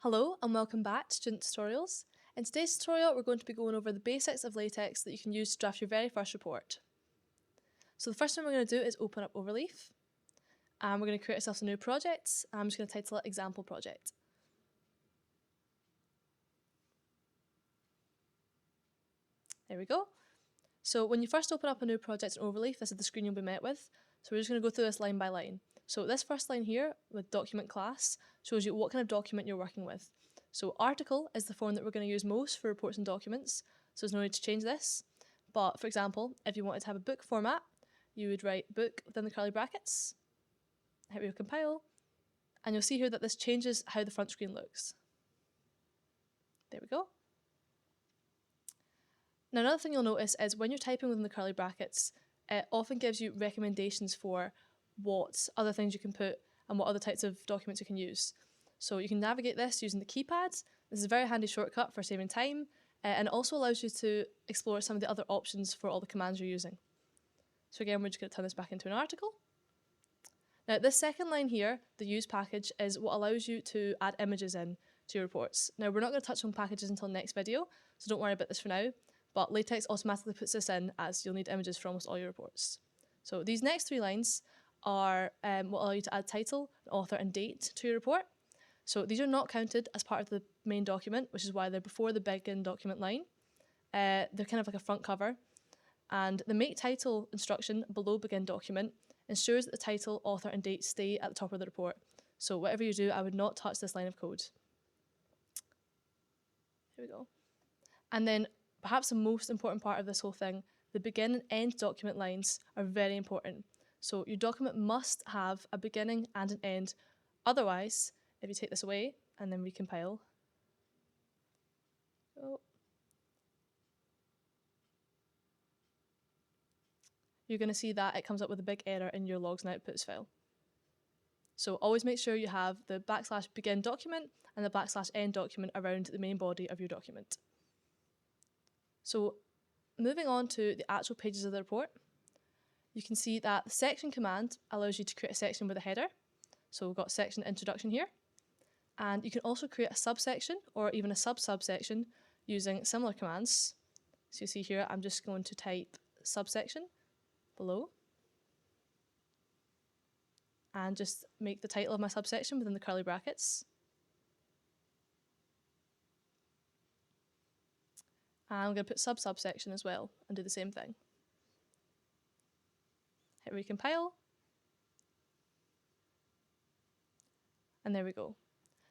Hello and welcome back to Student Tutorials. In today's tutorial we're going to be going over the basics of LaTeX that you can use to draft your very first report. So the first thing we're going to do is open up Overleaf and we're going to create ourselves a new project. I'm just going to title it Example Project. There we go. So when you first open up a new project in Overleaf, this is the screen you'll be met with. So we're just going to go through this line by line. So this first line here with document class shows you what kind of document you're working with. So article is the form that we're going to use most for reports and documents, so there's no need to change this. But for example, if you wanted to have a book format, you would write book within the curly brackets, hit recompile, and you'll see here that this changes how the front screen looks. There we go. Now another thing you'll notice is when you're typing within the curly brackets, it often gives you recommendations for what other things you can put and what other types of documents you can use. So you can navigate this using the keypad. This is a very handy shortcut for saving time, and it also allows you to explore some of the other options for all the commands you're using. So again, we're just going to turn this back into an article. Now this second line here, the use package, is what allows you to add images in to your reports. Now we're not going to touch on packages until next video, so don't worry about this for now, but LaTeX automatically puts this in as you'll need images for almost all your reports. So these next three lines are what allow you to add title, author and date to your report. So these are not counted as part of the main document, which is why they're before the begin document line. They're kind of like a front cover. And the make title instruction below begin document ensures that the title, author and date stay at the top of the report. So whatever you do, I would not touch this line of code. Here we go. And then perhaps the most important part of this whole thing, the begin and end document lines are very important. So your document must have a beginning and an end. Otherwise, if you take this away and then recompile, you're going to see that it comes up with a big error in your logs and outputs file. So always make sure you have the / begin document and the / end document around the main body of your document. So moving on to the actual pages of the report, you can see that the section command allows you to create a section with a header. So we've got section introduction here. And you can also create a subsection or even a subsection using similar commands. So you see here, I'm just going to type subsection below and just make the title of my subsection within the curly brackets. And I'm going to put subsection as well and do the same thing. Hit recompile. And there we go.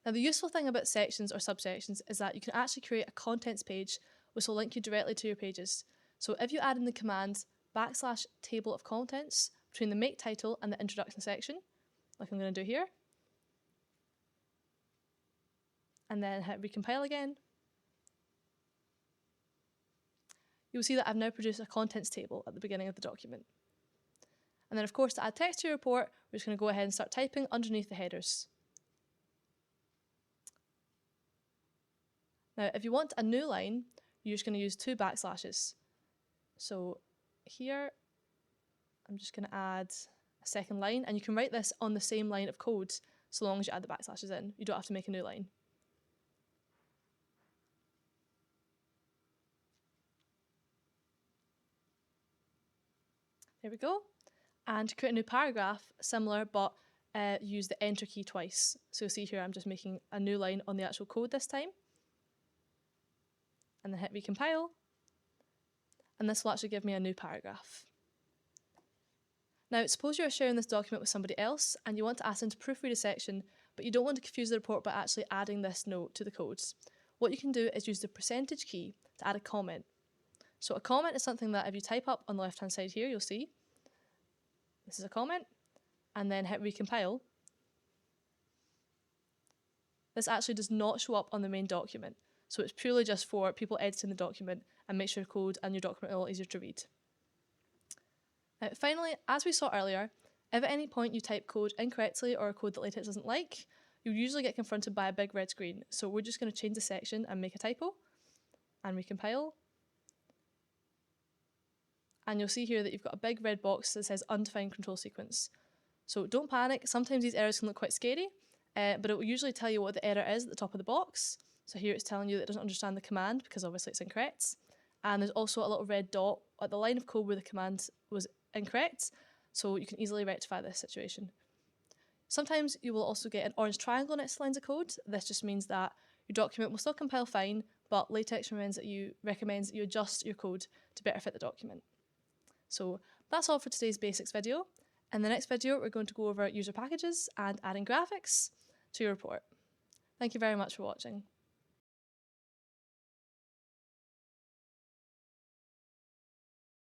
Now the useful thing about sections or subsections is that you can actually create a contents page which will link you directly to your pages. So if you add in the command / table of contents between the make title and the introduction section, like I'm going to do here, and then hit recompile again, you'll see that I've now produced a contents table at the beginning of the document. And then of course to add text to your report, we're just going to go ahead and start typing underneath the headers. Now, if you want a new line, you're just going to use 2 backslashes. So here, I'm just going to add a second line, and you can write this on the same line of code so long as you add the backslashes in. You don't have to make a new line. There we go. And to create a new paragraph, similar, but use the enter key twice. So you'll see here, I'm just making a new line on the actual code this time. And then hit recompile, and this will actually give me a new paragraph. Now suppose you're sharing this document with somebody else and you want to ask them to proofread a section, but you don't want to confuse the report by actually adding this note to the codes. What you can do is use the % key to add a comment. So a comment is something that if you type up on the left hand side here, you'll see this is a comment, and then hit recompile. This actually does not show up on the main document. So it's purely just for people editing the document and make sure code and your document are a lot easier to read. Now finally, as we saw earlier, if at any point you type code incorrectly or a code that LaTeX doesn't like, you'll usually get confronted by a big red screen. So we're just going to change the section and make a typo and recompile. And you'll see here that you've got a big red box that says undefined control sequence. So don't panic, sometimes these errors can look quite scary, but it will usually tell you what the error is at the top of the box. So here it's telling you that it doesn't understand the command because obviously it's incorrect. And there's also a little red dot at the line of code where the command was incorrect, so you can easily rectify this situation. Sometimes you will also get an orange triangle next to lines of code. This just means that your document will still compile fine, but LaTeX recommends that you adjust your code to better fit the document. So that's all for today's basics video. In the next video, we're going to go over user packages and adding graphics to your report. Thank you very much for watching.